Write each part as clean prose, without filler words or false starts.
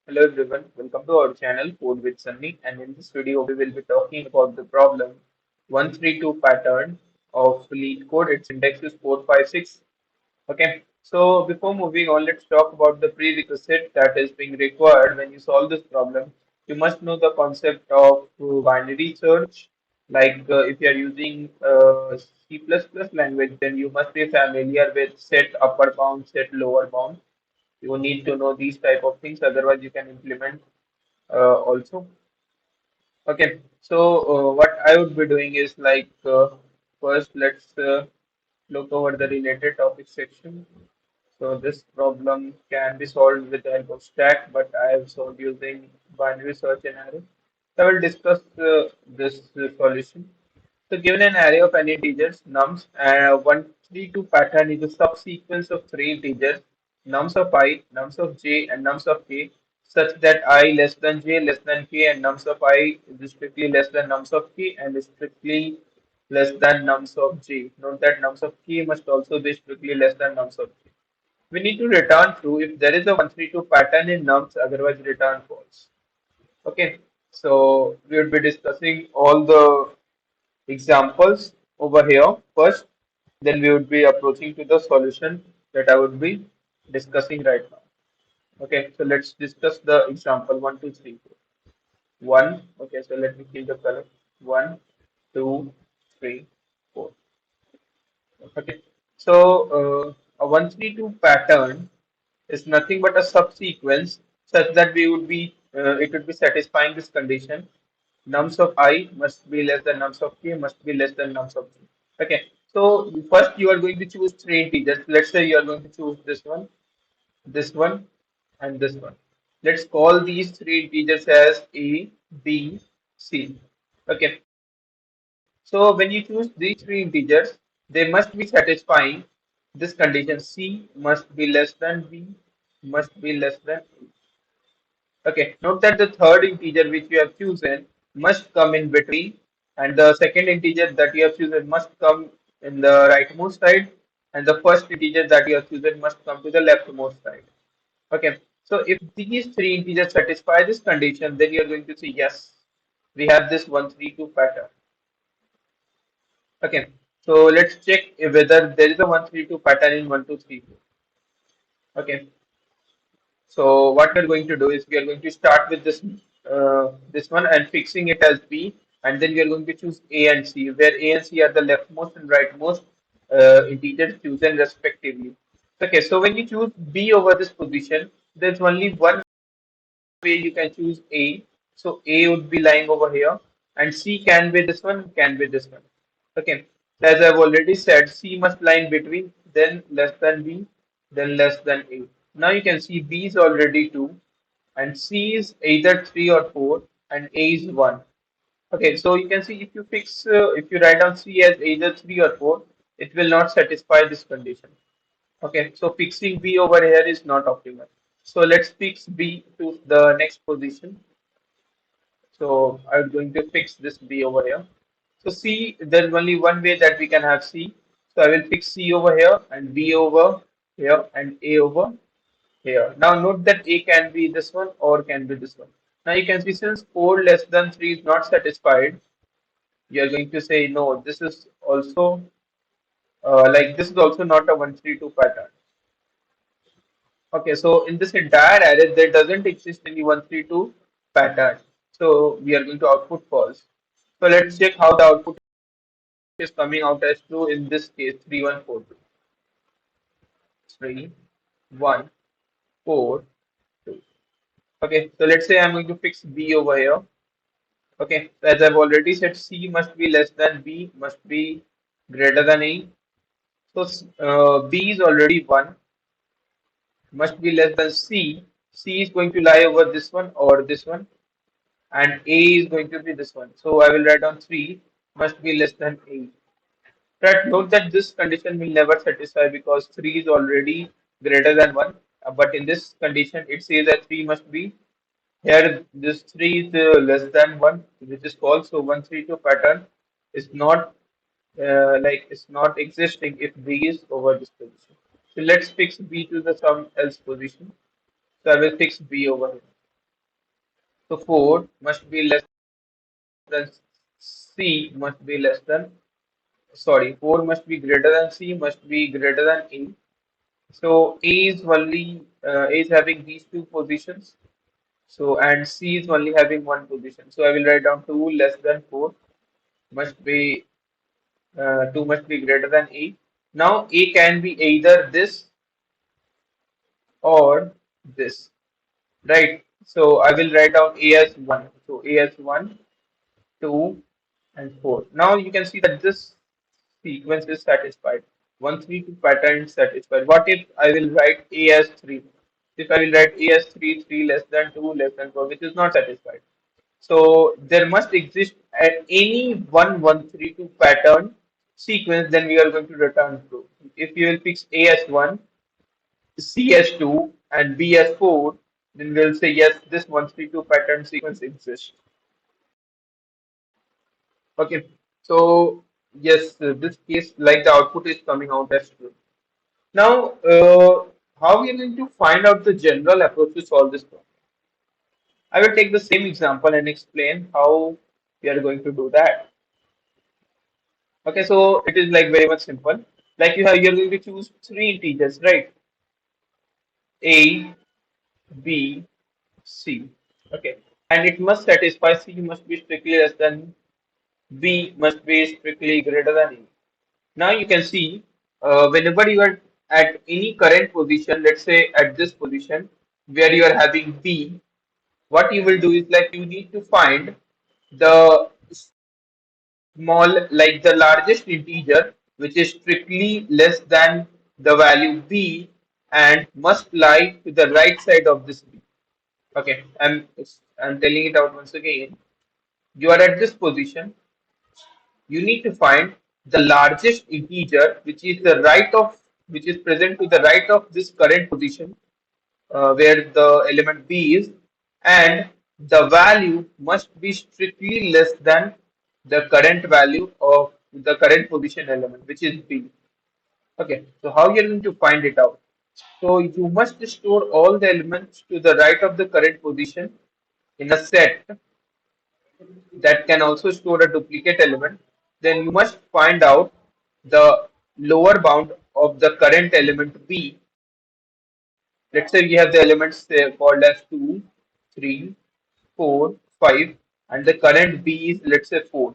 Hello everyone, welcome to our channel Code with Sunny, and in this video we will be talking about the problem 132 pattern of LeetCode. Its index is 456. Okay, so before moving on, let's talk about the prerequisite that is being required when you solve this problem. You must know the concept of binary search. If you are using C++ language, then you must be familiar with set upper bound, set lower bound. You need to know these type of things, otherwise you can implement also. Okay, so what I would be doing is first let's look over the related topic section. So this problem can be solved with the help of stack, but I have solved using binary search and array. So I will discuss this solution. So given an array of any integers, nums, and 132 pattern is a subsequence of three integers, nums of I, nums of j, and nums of k, such that I less than j less than k, and nums of I is strictly less than nums of k, and is strictly less than nums of j. Note that nums of k must also be strictly less than nums of j. We need to return true if there is a 132 pattern in nums, otherwise return false. Okay, so we would be discussing all the examples over here first, then we would be approaching to the solution that I would be discussing right now. Okay, so let's discuss the example 1, 2, 3, 4. 1, okay, so let me kill the color. 1, 2, 3, 4. Okay, so a 132 pattern is nothing but a subsequence such that it would be satisfying this condition. Nums of I must be less than nums of k must be less than nums of j. Okay, so first you are going to choose three integers. Let's say you are going to choose this one, and this one. Let's call these three integers as A, B, C. Okay, so when you choose these three integers, they must be satisfying this condition. C must be less than B, must be less than A. Okay, note that the third integer which you have chosen must come in between, and the second integer that you have chosen must come in the rightmost side, and the first integer that you have chosen must come to the leftmost side. Okay, so if these three integers satisfy this condition, then you are going to see yes, we have this 132 pattern. Okay, so let's check whether there is a 132 pattern in 1, 2, 3, 4. Okay, so what we're going to do is we are going to start with this one and fixing it as B, and then we are going to choose A and C, where A and C are the leftmost and rightmost integers chosen respectively. Okay, so when you choose B over this position, there's only one way you can choose A. So A would be lying over here, and C can be this one, can be this one. Okay. As I've already said, C must lie in between, then less than B, then less than A. Now you can see B is already 2, and C is either 3 or 4, and A is 1. Okay, so you can see if you write down C as either 3 or 4, it will not satisfy this condition. Okay, so fixing B over here is not optimal. So let's fix B to the next position. So I'm going to fix this B over here. So C, there's only one way that we can have C. So I will fix C over here and B over here and A over here. Now note that A can be this one or can be this one. Now you can see since 4 less than 3 is not satisfied, you are going to say no, this is also this is also not a 132 pattern. Okay, so in this entire array, there doesn't exist any 132 pattern. So we are going to output false. So let's check how the output is coming out as true in this case 3142. 3142. Okay, so let's say I'm going to fix B over here. Okay, so as I've already said, C must be less than B, must be greater than A. So B is already 1, must be less than C. C is going to lie over this one or this one, and A is going to be this one. So I will write down 3 must be less than A. But note that this condition will never satisfy because 3 is already greater than 1. But in this condition, it says that 3 must be here. This 3 is less than 1, which is false. So 132 pattern is not it's not existing if B is over this position. So let's fix B to the some else position. So I will fix B over here. So 4 must be less than C must be less than, sorry, 4 must be greater than C must be greater than A. So A is having these two positions. So and C is only having one position. So I will write down 2 less than 4 must be 2 must be greater than A. Now A can be either this or this, right? So I will write down A as 1. So A as 1, 2, and 4. Now you can see that this sequence is satisfied. 1, 3, 2 pattern is satisfied. What if I will write A as 3? If I will write A as 3, 3 less than 2 less than 4, which is not satisfied. So there must exist at any 1, 1, 3, 2 pattern sequence, then we are going to return true. If you will fix A as 1, C as 2, and B as 4, then we'll say yes, this 1, 3, 2 pattern sequence exists. Okay, so yes, this case, like the output is coming out as true. Now, how we are going to find out the general approach to solve this problem? I will take the same example and explain how we are going to do that. Okay, so it is like very much simple. Like you're going to choose three integers, right? A, B, C. Okay, and it must satisfy C must be strictly less than B must be strictly greater than A. Now you can see whenever you are at any current position, let's say at this position where you are having B, what you will do is like you need to find the small, like the largest integer, which is strictly less than the value B and must lie to the right side of this B. Okay, I'm telling it out once again. You are at this position. You need to find the largest integer, which is present to the right of this current position, where the element B is, and the value must be strictly less than the current value of the current position element, which is B. Okay, so how you're going to find it out? So you must store all the elements to the right of the current position in a set that can also store a duplicate element. Then you must find out the lower bound of the current element B. Let's say we have the elements called as 2, 3, 4, 5, and the current B is, let's say, 4.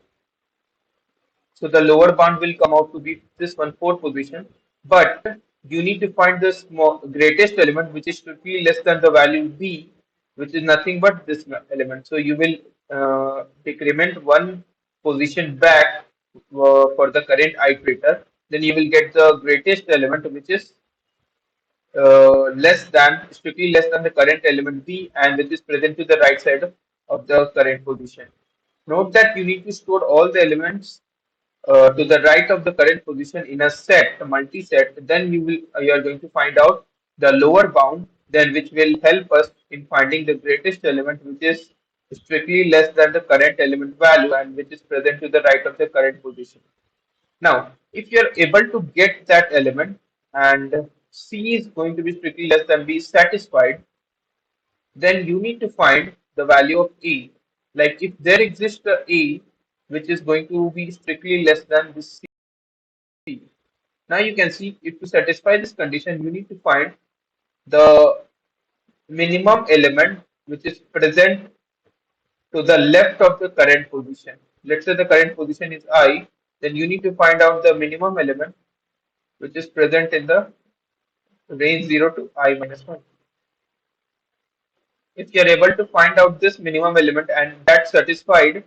So the lower bound will come out to be this one, 4 position. But you need to find the greatest element, which is strictly less than the value B, which is nothing but this element. So you will decrement one position back for the current iterator. Then you will get the greatest element, which is strictly less than the current element B, and which is present to the right side of the current position. Note that you need to store all the elements to the right of the current position in a set, a multi-set. Then you are going to find out the lower bound, then which will help us in finding the greatest element, which is strictly less than the current element value and which is present to the right of the current position. Now, if you are able to get that element and C is going to be strictly less than B is satisfied, then you need to find the value of A. Like if there exists a A which is going to be strictly less than this C. Now you can see if to satisfy this condition, you need to find the minimum element which is present to the left of the current position. Let's say the current position is I, then you need to find out the minimum element which is present in the range 0 to I minus 1. If you are able to find out this minimum element and that satisfies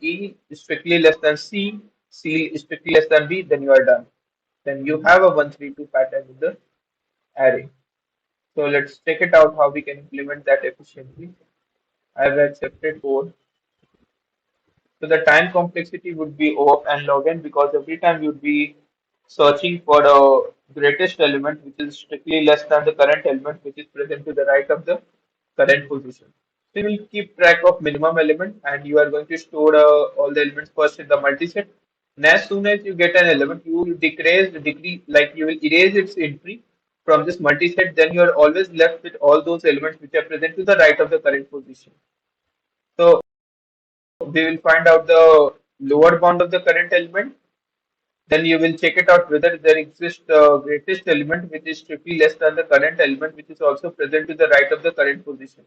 E is strictly less than C is strictly less than B, then you are done. Then you have a 1, 3, 2 pattern in the array. So let's check it out how we can implement that efficiently. I have accepted code. So the time complexity would be O and log n, because every time you would be searching for the greatest element which is strictly less than the current element which is present to the right of the current position. So you will keep track of minimum element and you are going to store all the elements first in the multiset. And as soon as you get an element, you will decrease, like you will erase its entry from this multi-set, then you are always left with all those elements which are present to the right of the current position. So we will find out the lower bound of the current element. Then you will check it out whether there exists the greatest element which is strictly less than the current element which is also present to the right of the current position.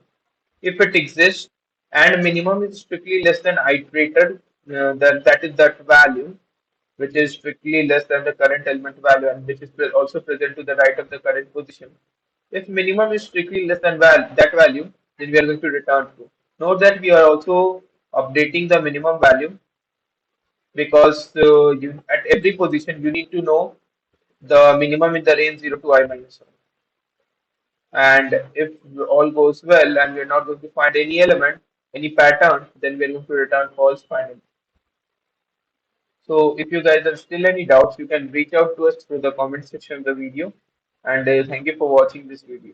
If it exists and minimum is strictly less than iterated, then that is that value which is strictly less than the current element value and which is also present to the right of the current position. If minimum is strictly less than that value, then we are going to return true. Note that we are also updating the minimum value because at every position you need to know the minimum in the range 0 to I minus 1. And if all goes well and we're not going to find any element, any pattern, then we're going to return false finally. So if you guys have still any doubts, you can reach out to us through the comment section of the video. And thank you for watching this video.